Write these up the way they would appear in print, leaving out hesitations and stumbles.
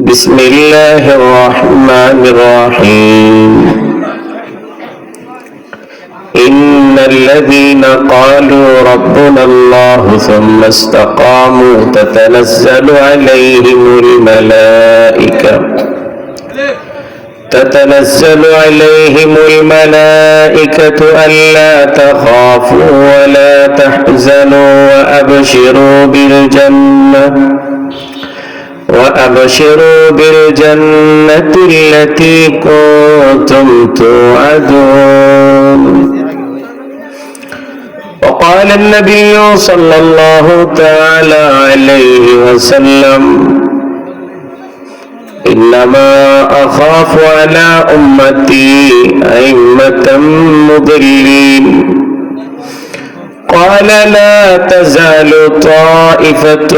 بسم الله الرحمن الرحيم إن الذين قالوا ربنا الله ثم استقاموا تتنزل عليهم الملائكة ألا تخافوا ولا تحزنوا وأبشروا بالجنة التي كنتم توعدون. وقال النبي صلى الله تعالى عليه وسلم إنما أخاف على أمتي أئمة مضلين. قال لا تزال طائفة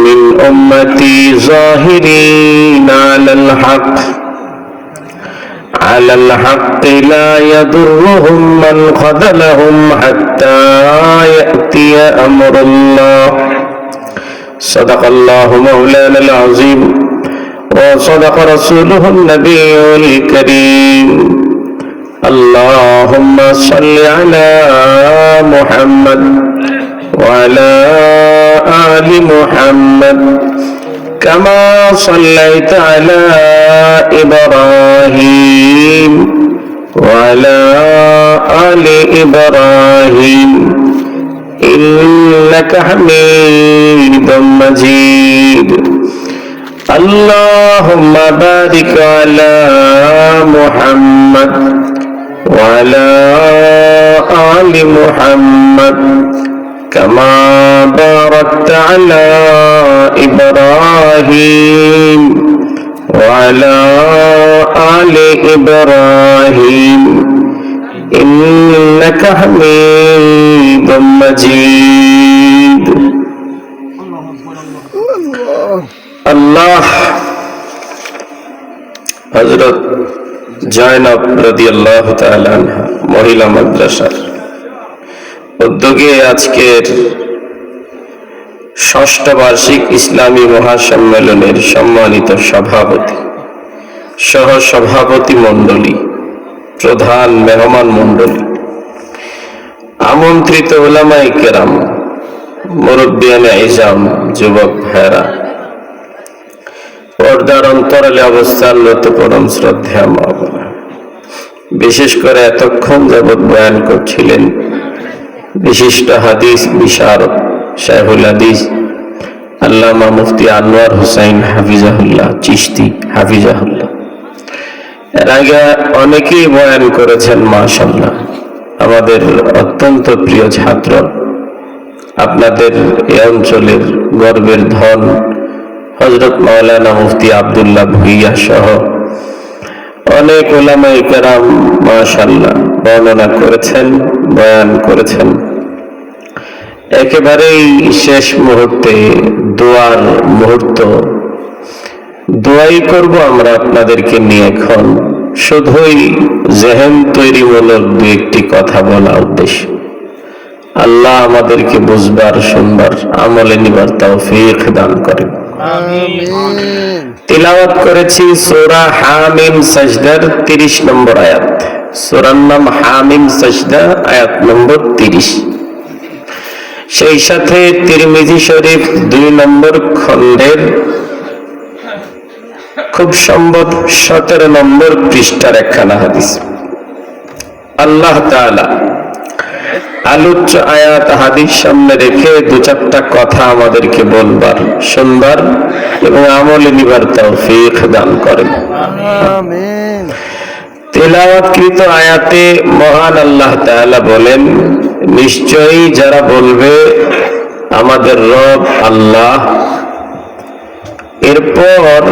من أمتي ظاهرين على الحق لا يضرهم من خذلهم حتى يأتي أمر الله. صدق الله مولانا العظيم وصدق رسوله النبي الكريم. اللهم صل على محمد وعلى آل محمد كما صليت على إبراهيم وعلى آل إبراهيم إنك حميد مجيد. اللهم بارك على محمد وعلى آل محمد كما باركت على إبراهيم وعلى آل إبراهيم إنك حميد مجيد. আল্লাহ হযরত জয়নব রাদিয়াল্লাহু তাআলা আনহা মহিলা মাদ্রাসার উদ্যোগে আজকের ষষ্ঠ বার্ষিক ইসলামী মহাসম্মেলনের সম্মানিত সভাপতি, সহ সভাপতি মণ্ডলী, প্রধান মেহমান মণ্ডলী, আমন্ত্রিত উলামায়ে কেরাম, মুরব্বিয়ানে ইজাম, যুবক ভাইরা, পর্দার অন্তরালে অবস্থানরত পরম শ্রদ্ধেয় মা বোনেরা, বিশেষ করে এতক্ষণ যাবৎ বয়ান করছিলেন বিশিষ্ট হাদিস বিশারদ শাইখুল হাদিস আল্লামা মুফতি আনোয়ার হোসেন হাফিজাহুল্লাহ চিশতি হাফিজাহুল্লাহ। এর আগে অনেকেই বয়ান করেছেন মাশাআল্লাহ, আমাদের অত্যন্ত প্রিয় ছাত্র, আপনাদের এই অঞ্চলের গর্বের ধন হযরত মাওলানা মুফতি আব্দুল্লাহ ভুইয়া সহ অনেক উলামায়ে কেরাম মাশাআল্লাহ বর্ণনা করেছেন, বয়ান করেছেন। একেবারেই শেষ মুহূর্তে দোয়ার মুহূর্ত, দোয়াই করব আমরা আপনাদেরকে নিয়ে। এখন শুধুই জেহেন তৈরিমূলক দু একটি কথা বলা উদ্দেশ্য। আল্লাহ আমাদেরকে বুঝবার, শুনবার, আমলে নিবার তৌফিক দান করেন। তিলাওয়াত করেছি সূরা হামিম সাজদার 30 নম্বর আয়াত। সূরার নাম হামিম সাজদা, আয়াত নম্বর 30। সেই সাথে তিরমিজি শরীফ 2 নম্বর খণ্ডের খুব সম্ভব 17 নম্বর পৃষ্ঠার একখানা হাদিস। আল্লাহ তাআলা আলোচ্য আয়াত হাদিস সামনে রেখে 2-4টা কথা আমাদেরকে বলবার, শুনবার এবং আমলে নিবার তৌফিক দান করেন। আমিন। তেলাওয়াতকৃত আয়াতে মহান আল্লাহ তাআলা বলেন, নিশ্চয়ই যারা বলবে আমাদের রব আল্লাহ, এরপর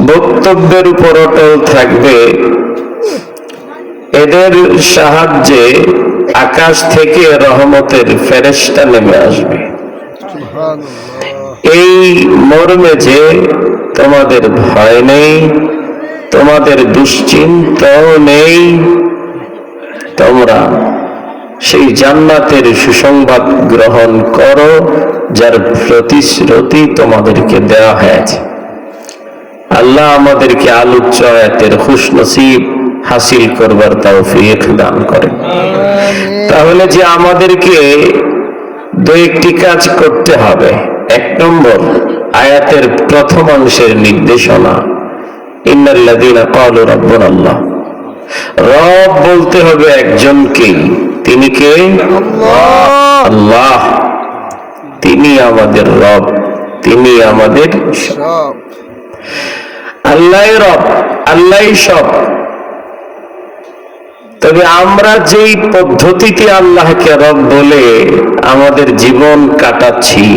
বক্তব্যের উপর অটল থাকবে, এদের সাহায্যে আকাশ থেকে রহমতের ফেরেশতা নেমে আসবে। এই মর্মে যে তোমাদের ভয় নেই, তোমাদের দুশ্চিন্তাও নেই, তোমরা সেই জান্নাতের সুসংবাদ গ্রহণ করো যার প্রতিশ্রুতি তোমাদেরকে দেওয়া হয়েছে। আল্লাহ আমাদেরকে আলোচ্য আয়াতের খুশনসিব হাসিল করবার তৌফিক দান করেন। তাহলে যে আমাদেরকে দু একটি কাজ করতে হবে। এক নম্বর, আয়াতের প্রথম অংশের নির্দেশনা, ইন্নাল্লাযীনা ক্বালু রাব্বুনাল্লাহ। রব বলতে হবে একজনকেই। তিনি কে? আল্লাহ। তিনি আমাদের রব, তিনি আমাদের সব। আল্লাহই রব, আল্লাহই সব। তবে আমরা যেই পদ্ধতিতে আল্লাহকে রব বলে আমাদের জীবন কাটাচ্ছি,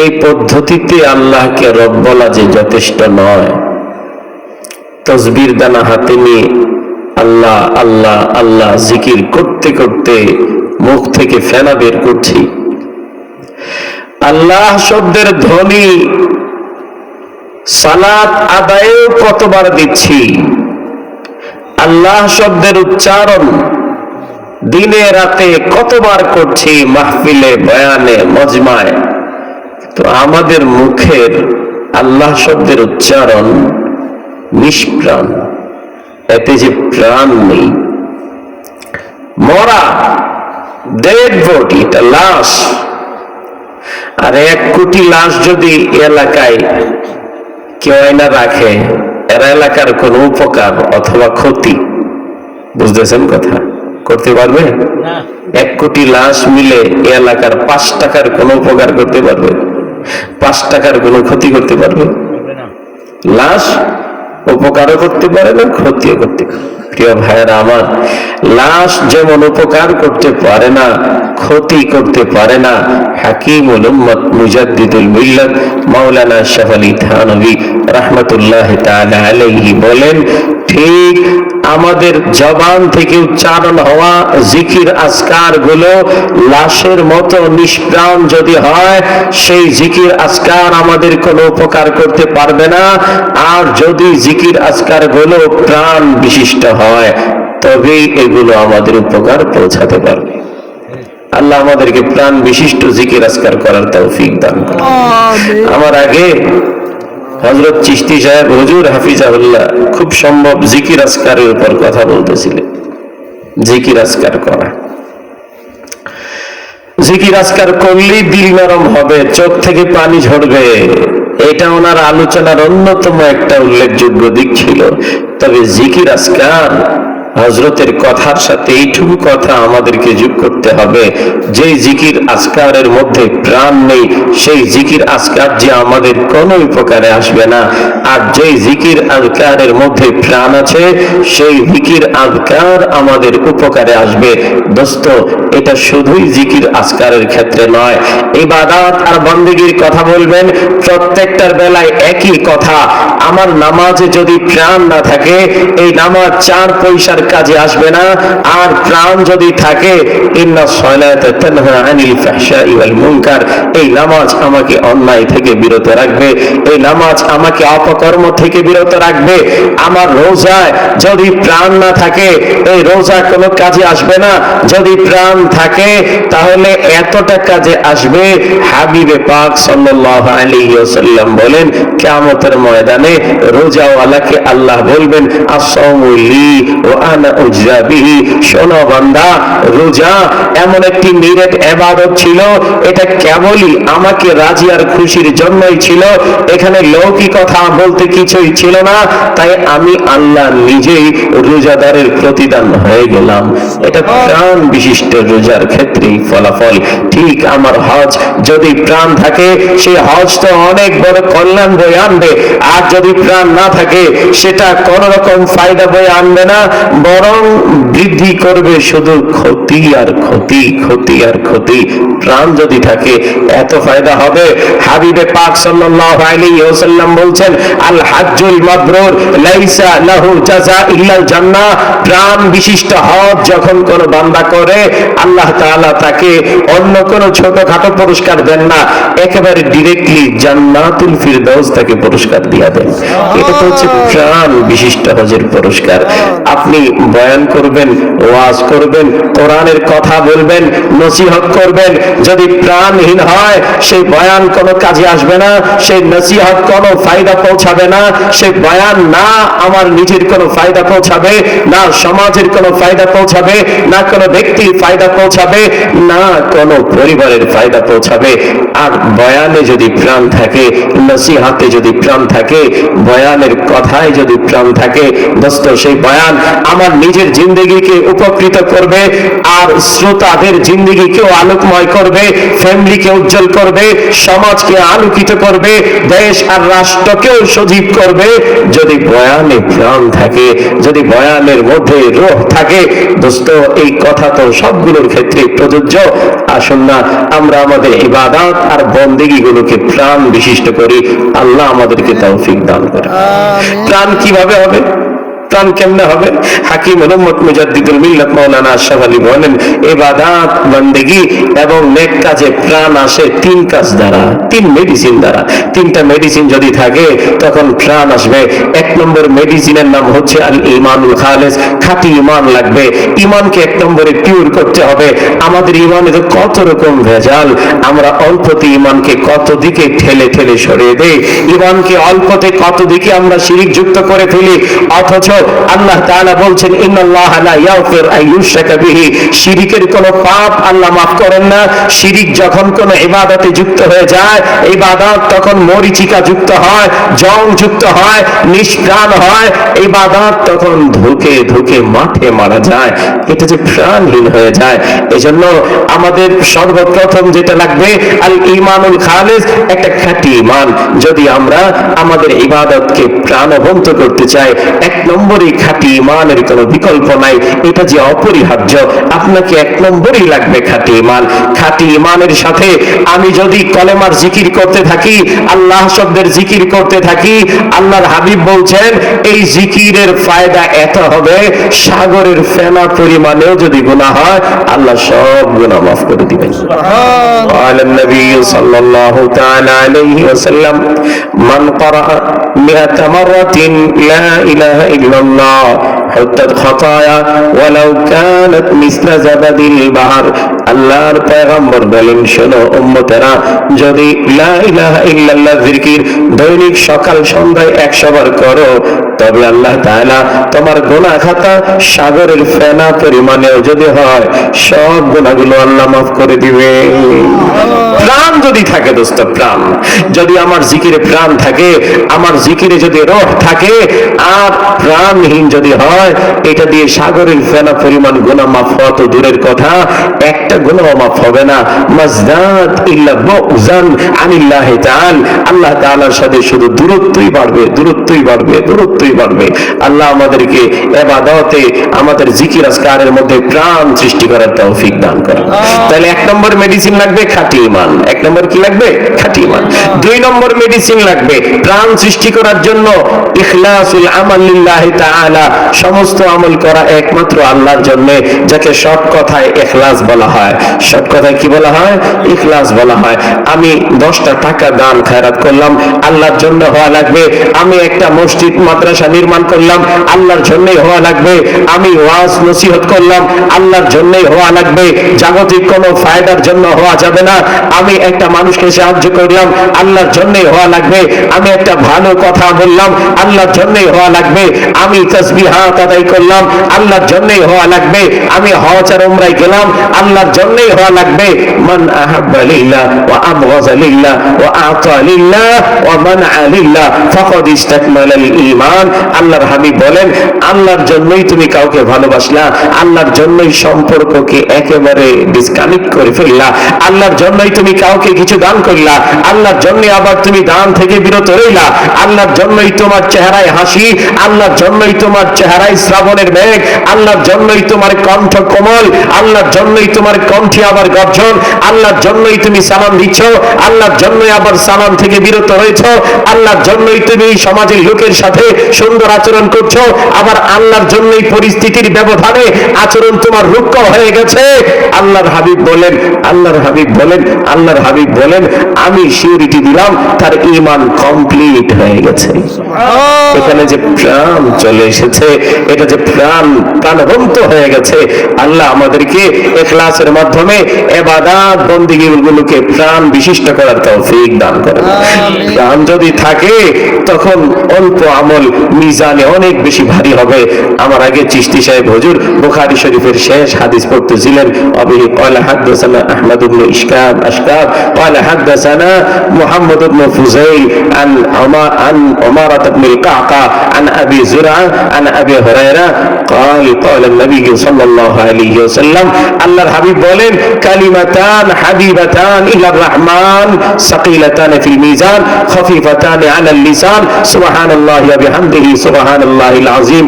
এই পদ্ধতিতে আল্লাহকে রব বলা যে যথেষ্ট নয়। তসবির দানা হাতে নিয়ে আল্লাহ আল্লাহ আল্লাহ জিকির করতে করতে মুখ থেকে ফেনা বের করছি। আল্লাহ শব্দের ধ্বনি সালাত আদায়েও কতবার দিচ্ছি। আল্লাহ শব্দের উচ্চারণ দিনে রাতে কতবার করছি, মাহফিলে, বয়ানে, মজমায়। তো আমাদের মুখের আল্লাহ শব্দের উচ্চারণ নিষ্প্রাণ, এতে যে প্রাণ নেই। মরা, ডেড বডি, এটা লাশ। আর 1 কোটি লাশ যদি এলাকায় কেউ না রাখে, এরা এলাকার কোন উপকার অথবা ক্ষতি, বুঝতেছেন কথা, করতে পারবে? 1 কোটি লাশ মিলে এলাকার 5 টাকার কোন উপকার করতে পারবে? 5 টাকার কোন ক্ষতি করতে পারবে? লাশ উপকারও করতে পারে না, ক্ষতিও করতে পারে। প্রিয় ভাইয়েরা আমার, লাশ যেমন উপকার করতে পারে না, ক্ষতি করতে পারে না, হাকিমুল উম্মত মুজাদ্দিদুল মিল্লাত মাওলানা শাহ আলী থানভী রাহমাতুল্লাহি তাআলা আলাইহি বলেন, ঠিক আমাদের জবান থেকে উচ্চারণ হওয়া জিকির আজকার গুলো লাশের মতো নিষ্প্রাণ যদি হয়, সেই জিকির আজকার আমাদের কোনো উপকার করতে পারবে না। আর যদি জিকির আজকার গুলো প্রাণ বিশিষ্ট হয়, তবেই এগুলো আমাদের উপকার পৌঁছাতে পারবে। আল্লাহ আমাদেরকে প্রাণ বিশিষ্ট জিকির আজকার করার তৌফিক দান করুন। আমার আগে হযরত চিশতি সাহেব হুজুর হাফিজাহুল্লাহ খুব সম্ভব জিকির আজকারের উপর কথা বলতেছিলেন। জিকির আজকার করা, জিকির আজকার করলেই দিল নরম হবে, চোখ থেকে পানি ঝরবে, এটা ওনার আলোচনার অন্যতম একটা উল্লেখযোগ্য দিক ছিল। তবে জিকির আজকার হযরতের কথার সাথে এইটুকু কথা আমাদেরকে যোগ করতে হবে, যে জিকির আজকারের মধ্যে প্রাণ নেই, সেই জিকির আজকার যে আমাদের কোনো উপকারে আসবে না। আর যে জিকির আজকারের মধ্যে প্রাণ আছে, সেই জিকির আজকার আমাদের উপকারে আসবে। দোস্ত, এটা শুধুই জিকির আজকারের ক্ষেত্রে নয়, ইবাদত আর বন্দেগীর কথা বলবেন, প্রত্যেকটার বেলায় একই কথা। আমার নামাজে যদি প্রাণ না থাকে, এই নামাজ 4 পয়সার কাজে আসবে না। আর প্রাণ যদি থাকে, ইন্নাস সালাতা তানহা আনিল ফাহশাই ওয়াল মুনকার, এই নামাজ আমাকে অন্যায় থেকে বিরত রাখবে, এই নামাজ আমাকে অপকর্ম থেকে বিরত রাখবে। আমার রোজায় যদি প্রাণ না থাকে, এই রোজা কোনো কাজে আসবে না। যদি প্রাণ থাকে, তাহলে এতটা কাজে আসবে। হাবিবে পাক সাল্লাল্লাহু আলাইহি ওয়াসাল্লাম বলেন, কিয়ামতের ময়দানে রোজাওয়ালাকে আল্লাহ বলবেন, আস-সাওমু লি ওয়া আনা উজরা বিহি। শোনো বান্দা, রোজা এমন একটি নিরেট ইবাদত ছিল, এটা কেবলই আমাকে রাজি আর খুশির জন্যই ছিল। এখানে লৌকিকতা বলতে কিছুই ছিল না। তাই আমি আল্লাহ নিজেই রোজাদারের প্রতিদান হয়ে গেলাম। এটা প্রাণ বিশিষ্ট রোজার ক্ষেত্রেই ফলাফল। ঠিক আমার হজ যদি প্রাণ থাকে, সেই হজ তো অনেক বড় কল্যাণ বয়ে আনবে। আর যদি প্রাণ না থাকে, সেটা কোন রকম ফায়দা বয়ে আনবে না, বরং বৃদ্ধি করবে শুধু ক্ষতি আর ক্ষতি, ক্ষতি আর ক্ষতি। প্রাণ যদি থাকে, এত ফায়দা হবে। হাবিবে পাক সাল্লাল্লাহু আলাইহি ওয়াসাল্লাম বলছেন, আল হাজ্জুল মাবরুর লাইসা লাহু জাযা ইল্লাল জান্নাহ। প্রাণ বিশিষ্ট হজ যখন কোন বান্দা করে, আল্লাহ তাআলা তাকে অন্য কোন ছোটখাটো পুরস্কার দেন না, একেবারে ডিরেক্টলি জান্নাতুল ফিরদাউস তাকে পুরস্কার দিয়ে দেন। এটা তো হচ্ছে প্রাণ বিশিষ্ট হজের পুরস্কার। আপনি বয়ান করবেন, ওয়াজ করবেন, কোরআনের কথা বলবেন, নসিহত করবেন, যদি প্রাণহীন হয় সেই বয়ান কোনো কাজে আসবে না, সেই নসিহত কোনো ফায়দা পৌঁছাবে না, সেই বয়ান না আমার নিজের কোনো ফায়দা পৌঁছাবে, না সমাজের কোনো ফায়দা পৌঁছাবে, না কোনো ব্যক্তির ফায়দা পৌঁছাবে, না কোনো পরিবারের ফায়দা পৌঁছাবে। আর বয়ানে যদি প্রাণ থাকে, নসিহতে যদি প্রাণ থাকে, বয়ানের কথায় যদি প্রাণ থাকে, দোস্ত সেই বয়ান আমার নিজের জিন্দগিকে উপকৃত করবে, আর শ্রোতাদের জিন্দগিকেও আলোকময় করবে, ফ্যামিলিকে উজ্জ্বল করবে, সমাজকে আলোকিত করবে, দেশ আর রাষ্ট্রকেও সজীব করবে। যদি বয়ানে প্রাণ থাকে, যদি বয়ানের মধ্যে রূহ থাকে, দোস্ত এই কথা তো সবগুলোর ক্ষেত্রে প্রযোজ্য। আসুন না আমরা আমাদের ইবাদত আর বন্দেগীগুলোকে প্রাণ বিশিষ্ট করি। আল্লাহ আমাদেরকে তৌফিক দান করে। প্রাণ কিভাবে হবে? প্রাণ কেমনে হবে? হাকিম উম্মত মুজাদ্দিদুল মিল্লাত মাওলানা আশরাফ আলী বলেন, ইবাদত, বন্দেগী এবং নেক কাজে প্রাণ আসে তিন কাজ দ্বারা, তিন মেডিসিন দ্বারা। তিনটা মেডিসিন যদি থাকে তখন প্রাণ আসবে। এক নম্বর মেডিসিনের নাম হচ্ছে আল ঈমানুল খালিস, খাঁটি ঈমান লাগবে। ঈমানকে এক নম্বরে পিওর করতে হবে। আমাদের ঈমানে তো কত রকম ভেজাল, আমরা অল্পতে ঈমানকে কত দিকে ঠেলে ঠেলে সরিয়ে দেই, ঈমানকে অল্পতে কত দিকে আমরা শিরিক যুক্ত করে ফেলি। অথচ আল্লাহ তাআলা বলছেন, ইন্নাল্লাহা লা ইয়াগফিরু আন ইউশরাকা বিহি, শিরিকের কোন পাপ আল্লাহ মাফ করেন না। শিরিক যখন কোন ইবাদতে যুক্ত হয়ে যায়, ইবাদত তখন মরিচিকা যুক্ত হয়, জং যুক্ত হয়, নিষ্প্রাণ হয়, ইবাদত তখন ধুকে ধুকে মাঠে মারা যায়, এটা যে প্রাণহীন হয়ে যায়। এজন্য আমাদের সর্বপ্রথম যেটা লাগবে আল ঈমানুল খালিস, একটা খাঁটি ঈমান। যদি আমরা আমাদের ইবাদতকে প্রাণবন্ত করতে চাই, এক নম্বরই খাঁটি ঈমানের কোনো বিকল্প নাই, এটা যে অপরিহার্য। আপনাকে এক নম্বরই লাগবে খাঁটি ঈমান। খাঁটি ঈমানের সাথে আমি যদি কলেমার জিকির করতে থাকি, আল্লাহ শব্দের জিকির করতে থাকি, আল্লাহর হাবিব বলছেন এই জিকিরের ফায়দা এত হবে, সাগরের ফেনা পরিমাণেও যদি গুনাহ হয় আল্লাহ সব গুনাহ মাফ করে দিবেন। قال النبي صلى الله تعالى عليه وسلم من قرأ 100 مرة لا إله إلا الله حطت خطايا ولو كانت مثل زبد البحر। আল্লাহর পয়গম্বর বলেন, শোনো উম্মতেরা, যদি লা ইলাহা ইল্লাল্লাহ জিকির দৈনিক সকাল সন্ধ্যায় 100 বার করো, তবে আল্লাহ তাআলা তোমার গুনাহ খাতা সাগরের ফেনা পরিমাণেও যদি হয়, সব গুনাহগুলো আল্লাহ মাফ করে দিবে। প্রাণ যদি থাকে দোস্ত, প্রাণ যদি আমার জিকিরে প্রাণ থাকে, আমার জিকিরে যদি রূহ থাকে, আর প্রাণহীন যদি হয়, এটা দিয়ে সাগরের ফেনা পরিমাণ গুনাহ মাফ হওয়া তো দূরের কথা, একটা গুনাহ মাফ হবে না। মাজদাত ইল্লা বুগজান আনিল্লাহি তাআলা, আল্লাহ তাআলার সাথে শুধু দূরত্বই বাড়বে, দূরত্বই বাড়বে, দূরত্বই বাড়বে। আল্লাহ আমাদেরকে ইবাদতে, আমাদের জিকির আজকারের মধ্যে প্রাণ সৃষ্টি করার তৌফিক দান করেন। তাহলে এক নম্বর মেডিসিন লাগবে খাঁটি ঈমান। এক নম্বর কি লাগবে? খাঁটি ঈমান। দুই নম্বর মেডিসিন লাগবে প্রাণ সৃষ্টি করার জন্য ইখলাসুল আমাল লিল্লাহি তাআলা, সমস্ত আমল করা একমাত্র আল্লাহর জন্য, যাকে সব কথায় ইখলাস বলা হয়। সব কথায় কি বলা হয়? ইখলাস বলা হয়। আমি 10টা টাকা দান খায়রাত করলাম, আল্লাহর জন্য হওয়া লাগবে। আমি একটা মসজিদ মাদ্রাসা নির্মাণ করলাম, আল্লাহর জন্যই হওয়া লাগবে। আমি ওয়াজ নসিহত করলাম, আল্লাহর জন্যই হওয়া লাগবে, জাগতিক কোনো ফায়দার জন্য হওয়া যাবে না। আমি একটা মানুষকে সাহায্য করলাম, আল্লাহর জন্যই হওয়া লাগবে। আমি একটা ভালো কথা বললাম, আল্লাহর জন্যই হওয়া লাগবে। আমি তাসবিহাত আদায় করলাম, আল্লাহর জন্যই হওয়া লাগবে। আমি হজ আর উমরায় গেলাম, আল্লাহর জন্যই হওয়া লাগবে। মান আহাব্বা লিল্লাহ ওয়া আবগাযা লিল্লাহ ওয়া আতা লিল্লাহ ওয়া মানআ লিল্লাহ ফাকাদ ইসতাকমালাল ঈমান। আল্লাহর হাবিব বলেন, আল্লাহর জন্যই তুমি কাউকে ভালোবাসলা, আল্লাহর জন্যই সম্পর্ককে একেবারে ডিসকানেক্ট করে ফেললা, আল্লাহর জন্যই তুমি কাউকে কিছু দান করলা, আল্লাহর জন্যই আবার তুমি দান থেকে বিরত রইলা, আল্লাহর জন্যই তোমার চেহারায় হাসি, আল্লাহর জন্যই তোমার চেহারায় শ্রাবণের মেঘ, আল্লাহর জন্যই তোমার কণ্ঠ কোমল, আল্লাহর জন্যই তোমার কণ্ঠে আবার গর্জন, আল্লাহর জন্যই তুমি সালাম দিচ্ছ, আল্লাহর জন্যই আবার সালাম থেকে বিরত হয়েছ, আল্লাহর জন্যই তুমি সমাজের লোকের সাথে সুন্দর আচরণ করছো, আবার আল্লাহর জন্যই পরিস্থিতির ব্যবধানে আচরণ তোমার রুক্ষ হয়ে গেছে। আল্লাহর হাবিব বলেন, আল্লাহর হাবিব বলেন, আল্লাহর হাবিব বলেন, আমি সিউরিটি দিলাম তার ঈমান কমপ্লিট হয়ে গেছে। এখানে যে প্রাণ চলে এসেছে, এটা যে প্রাণবন্ত হয়ে গেছে। আল্লাহ আমাদেরকে ইখলাসের মাধ্যমে ইবাদত বন্দেগীগুলোকে প্রাণ বিশিষ্ট করার তৌফিক দান করেন। প্রাণ যদি থাকে তখন অল্প আমল মিজানে অনেক বেশি ভারী হবে। আমার আগে চিশতি সাহেব হুজুর বুখারী শরীফের শেষ হাদিস পড়তেছিলেন, অবিহি ক্বালা হাদাসানা আহমদ ইবনে ইশকাব আশকাব ক্বালা হাদাসানা মুহাম্মদ ইবনে ফুযাইল আন উমারা ইবনে আল-কাকা আন আবি যুরআ আন আবি হুরায়রা قال قال النبي صلى الله عليه وسلم আল্লাহর হাবিব বলেন, কালিমাতান হাবিবাতান ইলার রহমান সাকিলাতান ফিল মিজান খফিফাতান আলাল লিসান সুবহানাল্লাহি ওয়া বিহামদিহি সুবহানাল্লাহিল আযীম।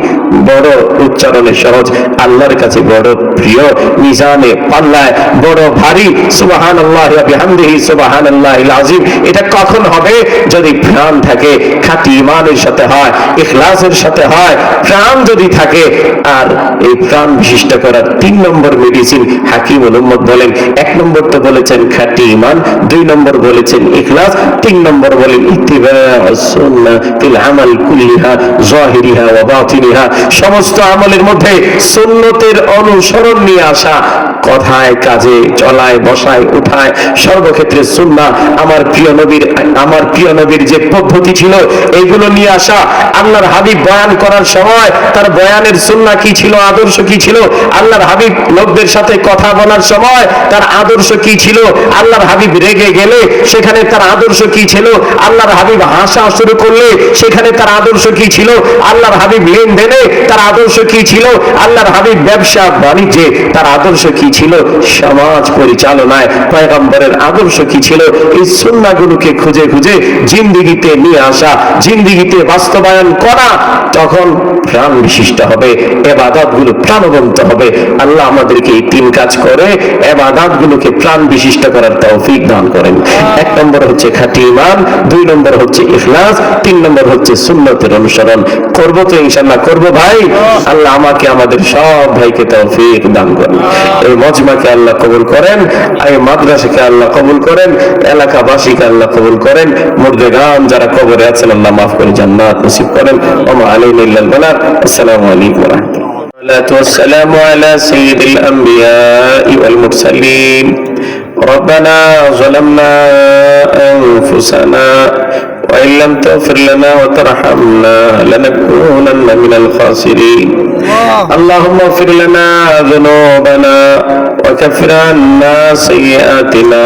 বড় উচ্চারণে সহজ, আল্লাহর কাছে বড় প্রিয়, মিজানে পাল্লায় বড় ভারী। সুবহানাল্লাহি ওয়া বিহামদিহি সুবহানাল্লাহিল আযীম। এটা কখন হবে? যদি প্রাণ থাকে, খাঁটি ঈমানের সাথে হয়, ইখলাসের সাথে হয়। প্রাণ যদি থাকে, আর এই প্রাণ বিশিষ্ট করার 3 নম্বর মেডিসিন হাকিমুল উম্মত বলেন, 1 নম্বর তো বলেছেন খাঁটি ঈমান, 2 নম্বর বলেছেন ইখলাস, 3 নম্বর বলেন ইত্তিবাউস সুন্নাহ ফিল আমাল কুল্লিহা যাহিরিহা ওয়া বাতিনিহা। সমস্ত আমলের মধ্যে সুন্নতের অনুসরণ নিয়ে আসা, কথায় কাজে চলায় বসায় উঠায় সর্বক্ষেত্রে সুন্নাহ, আমার প্রিয় নবীর যে পদ্ধতি ছিল এইগুলো নিয়ে আসা। আল্লাহর হাবিব বয়ান করার সময় তার বয়ানের সুন্নাহ কি ছিল, আদর্শ কি ছিল? আল্লাহর হাবিব লোকদের সাথে কথা বলার সময় তার আদর্শ কি ছিল? আল্লাহর হাবিব রেগে গেলে সেখানে তার আদর্শ কি ছিল? আল্লাহর হাবিব হাসা শুরু করলে সেখানে তার আদর্শ কি ছিল? আল্লাহর হাবিব লেনদেনে তার আদর্শ কি ছিল? আল্লাহর হাবিব ব্যবসা বাণিজ্যে তার আদর্শ কি ছিল? সমাজ পরিচালনায় পয়গম্বরের আদর্শ কি ছিল? এই সুন্নাহগুলোকে খুঁজে খুঁজে জিন্দেগিতে নিয়ে আসা, জিন্দেগিতে বাস্তবায়ন করা, তখন প্রাণ বিশিষ্ট হবে, ইবাদতগুলো প্রাণবন্ত হবে। আল্লাহ আমাদেরকে এই 3 কাজ করে ইবাদতগুলোকে প্রাণ বিশিষ্ট করার তৌফিক দান করেন। 1 নম্বর হচ্ছে খাঁটি ঈমান, 2 নম্বর হচ্ছে ইখলাস, 3 নম্বর হচ্ছে সুন্নতের অনুসরণ। করব তো ইনশাআল্লাহ, করব ভাই। আল্লাহ আমাকে আমাদের সব ভাইকে তৌফিক দান করেন। এই মজমাকে আল্লাহ কবুল করেন, এই মাদ্রাসাকে আল্লাহ কবুল করেন, এলাকাবাসীকে আল্লাহ কবুল করেন। মুর্দেগান যারা কবরে আছেন আল্লাহ মাফ করে জান্নাত নসিব করেন। ওয়া আলাইনা ইল্লাল বালাগ। আসসালামু আলাইকুম ওয়া রাহমাতুল্লাহি ওয়াসসালামু আলা সাইয়্যিদিল আমবিয়াই ওয়াল মুরসালিন। ربنا ظلمنا أنفسنا وإن لم تغفر لنا وترحمنا لنكونن من الخاسرين. اللهم اغفر لنا ذنوبنا وكفر عنا سيئاتنا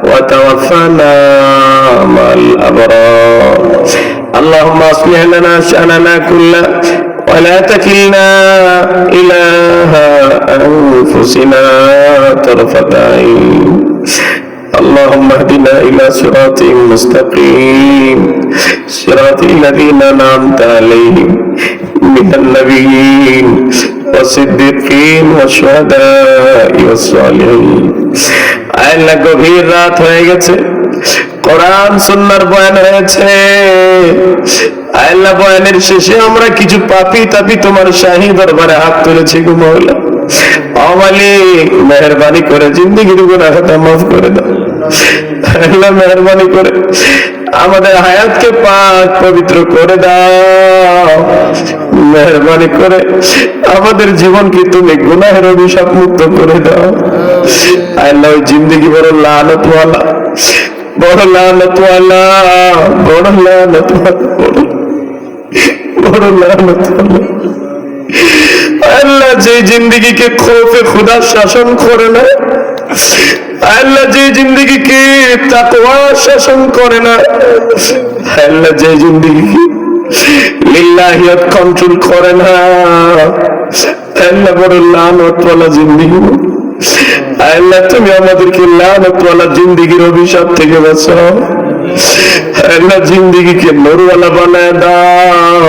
وتوفنا مع الأبرار. اللهم أصلح لنا شأننا كله ولا تكلنا إلى أنفسنا طرفة عين. اللهم اهدنا إلى صراط مستقيم صراط الذين أنعمت عليهم من النبيين والصديقين والشهداء والصالحين. আল্লাহ গভীর রাত হয়ে গেছে, কোরআন সুন্নাহর বয়ান হয়েছে। আল্লাহ বয়ানের শেষে আমরা কিছু পাপী তাপী তোমার শাহী দরবারে হাত তুলেছি গো মাওলা। ও মালিক, মেহেরবানি করে জিন্দেগির গুনাহ খাতা মাফ করে দাও। আল্লাহ মেহেরবানি করে আমাদের হায়াতকে পাক পবিত্র করে দাও। মেহেরবানি করে আমাদের জীবনকে তুমি গুনাহের অভিশাপ মুক্ত করে দাও। আল্লাহ ওই জিন্দেগি বড় লানতওয়ালা, বড় লানতওয়ালা, বড় লানতওয়ালা, বড় লানতওয়ালা। আল্লাহ যে জিন্দেগিকে খৌফে খুদা শাসন করে না, আল্লাহ যে জিন্দেগিকে তাকওয়া শাসন করে না, আল্লাহ যে জিন্দেগিকে লিল্লাহিয়াত কন্ট্রোল করে না, আল্লাহ বড় লানতওয়ালা জিন্দেগি। আল্লাহ তুমি আমাদেরকে লানতওয়ালা জিন্দেগির অভিশাপ থেকে বাঁচাও। अल्लाह जिंदगी के नूर वाला बना दाओ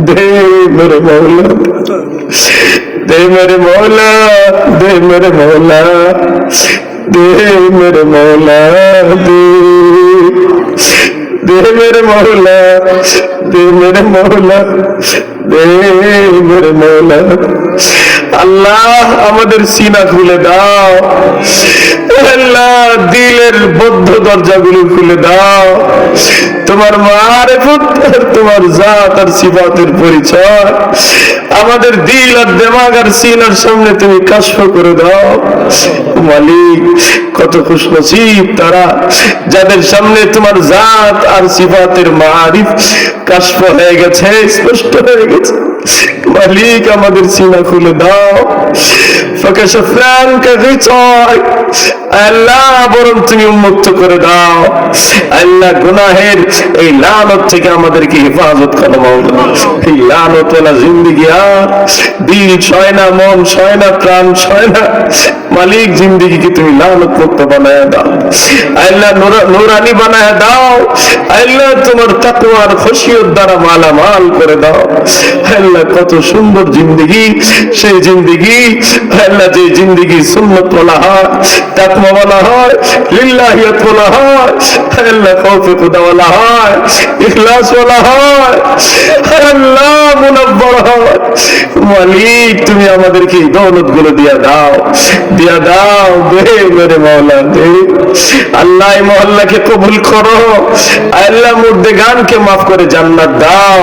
दे मेरे मौला दे मेरे मौला दे मेरे मौला दे मेरे मौला दे मेरे मौला दे मेरे मौला दे मेरे मौला আল্লাহ আমাদের সিনা খুলে দাও আল্লাহ দিলের বদ্ধ দরজাগুলো খুলে দাও তোমার মারিফত তোমার জাত আর সিফাতের পরিচয় আমাদের দিল আর দিমাগ আর সিনার সামনে তুমি কাশফ করে দাও মালিক কত খুশনসিব তারা যাদের সামনে তোমার জাত আর সিফাতের মারিফ কাশফ হয়ে গেছে স্পষ্ট হয়ে গেছে মালিক আমাদের সিনা খুলে দাও ফাকাশফান কাগিতাই আল্লাহ বরং তুমি উন্মুক্ত করে দাও আল্লাহ গুনাহের এই লানত থেকে আমাদেরকে হেফাজত করো মাওলানা এই লানত ওয়ালা জিন্দেগি আর দিল ছয় না মন ছয় না প্রাণ ছয় না মালিক জিন্দেগিকে তুমি লানত মুক্ত বানায় দাও আল্লাহ নূরানি বানায় দাও আল্লাহ তোমার তাকওয়া আর খুশিয়ত দ্বারা মালামাল করে দাও আল্লাহ কত সুন্দর জিন্দেগি সেই জিন্দেগি আল্লাহ যে জিন্দেগি সুন্নত ওয়ালা হয় তাকওয়া ওয়ালা হয় লিল্লাহিয়াত ওয়ালা হয় আল্লাহ খাউফে খুদা ওয়ালা হয় ইখলাস ওয়ালা হয় আল্লাহ মুনাব্বর হয় মালিক তুমি আমাদেরকে এই দৌলত গুলো দিয়া দাও দে মেরে মৌলা দে আল্লাহ এই মহল্লাকে কবুল করো আল্লাহ মুর্দেগানকে মাফ করে জান্নাত দাও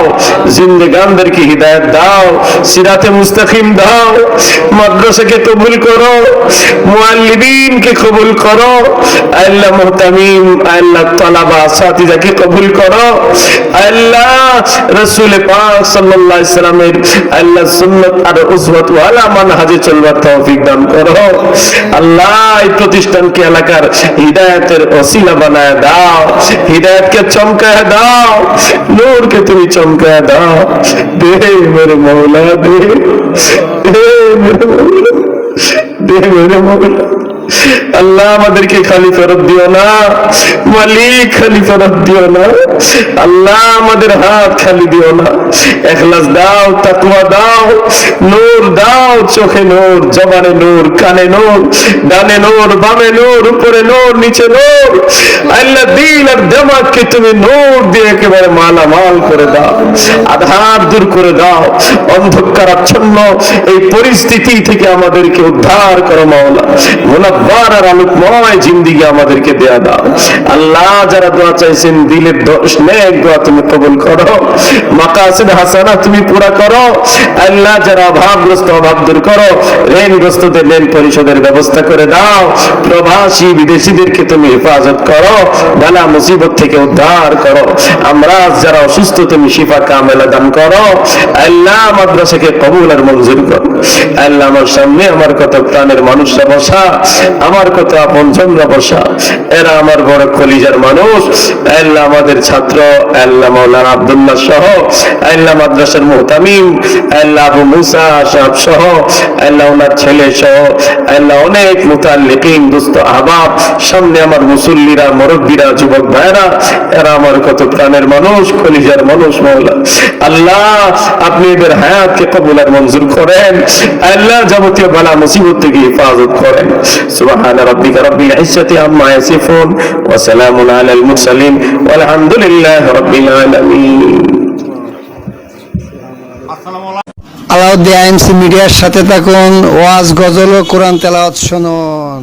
জিন্দেগানদেরকে হিদায়াত দাও সিরাতে মুস্তাকিম দাও মাদ্রাসাকে কবুল করো মুআল্লিমিনকে কবুল করো আল্লাহ মুহতামিম আল্লাহ তালাবা সাথীদেরকে কবুল করো আল্লাহ রাসূল পাক সাল্লাল্লাহু আলাইহি সাল্লামের আল্লাহ সুন্নাত আর উসওয়াত ওয়ালা মানহাজে চলবার তৌফিক দান করো আল্লাহ এই প্রতিষ্ঠানকে এলাকার হিদায়াতের ওসিলা বানায় দাও হিদায়াতকে চমকায় দাও নূরকে তুমি চমকায় দাও দে মেরে মৌলা দে মেরে মৌলা দে মেরে মৌলা আল্লাহ আমাদেরকে খালি ফেরত দিও না মালিক খালি ফেরত দিও না আল্লাহ আমাদের হাত খালি দিও না ইখলাস দাও তাকওয়া দাও নূর দাও চোখে নূর জবানে নূর কানে নূর ডানে নূর বামে নূর উপরে নূর নিচে নূর আল্লাহ দিল আর দিমাগকে তুমি নূর দিয়ে একেবারে মালামাল করে দাও আধার দূর করে দাও অন্ধকারাচ্ছন্ন এই পরিস্থিতি থেকে আমাদেরকে উদ্ধার করো মাওলা মুনাব্বার আর আলোকময় জিন্দেগি আমাদেরকে দেয়া দাও আল্লাহ যারা দোয়া চাইছেন দিলের নেক দোয়া তুমি কবুল করো মাকাসিদ হাসানা তুমি পুরা করো আল্লাহ যারা অভাবগ্রস্ত অভাব দূর করো ঋণগ্রস্তদের ঋণ পরিশোধের ব্যবস্থা করে দাও প্রবাসী বিদেশিদেরকে তুমি হেফাজত করো বালা মুসিবত থেকে উদ্ধার করো আমরা যারা অসুস্থ তুমি শিফা কামেলা দান করো আল্লাহ মাদ্রাসাকে কবুল আর মঞ্জুর করো আল্লাহ আমার সামনে আমার কত প্রাণের মানুষরা বসা আমার কত আপনজনরা বসা এরা আমার বড় কলিজার মানুষ আল্লাহ আমাদের ছাত্র আল্লাহ মাওলানা আব্দুল্লাহ সহ আল্লাহ মাদ্রাসার মুহতামিম আল্লাহ আবু মুসা সাহেব সহ আল্লাহ ওনার ছেলে সহ আল্লাহ অনেক মুতাল্লিকিন দোস্ত আহবাব সামনে আমার মুসল্লিরা মুরব্বিরা যুবক ভাইরা এরা আমার কত প্রাণের মানুষ কলিজার মানুষ মাওলা আল্লাহ আপনি এদের হায়াতকে কবুল আর মঞ্জুর করেন আল্লাহ যাবতীয় বালা মুসিবত থেকে হেফাজত করেন সুবহান রাব্বিকা রাব্বিল ইজ্জাতি আম্মা ইয়াসিফুন ওয়া সালামুন আলাল মুরসালিন ওয়ালহামদুলিল্লাহি রাব্বিল আলামিন। আলাউদ্দিন আইএমসি মিডিয়ার সাথে থাকুন, ওয়াজ গজল ও কোরআন তেলাওয়াত শুনুন।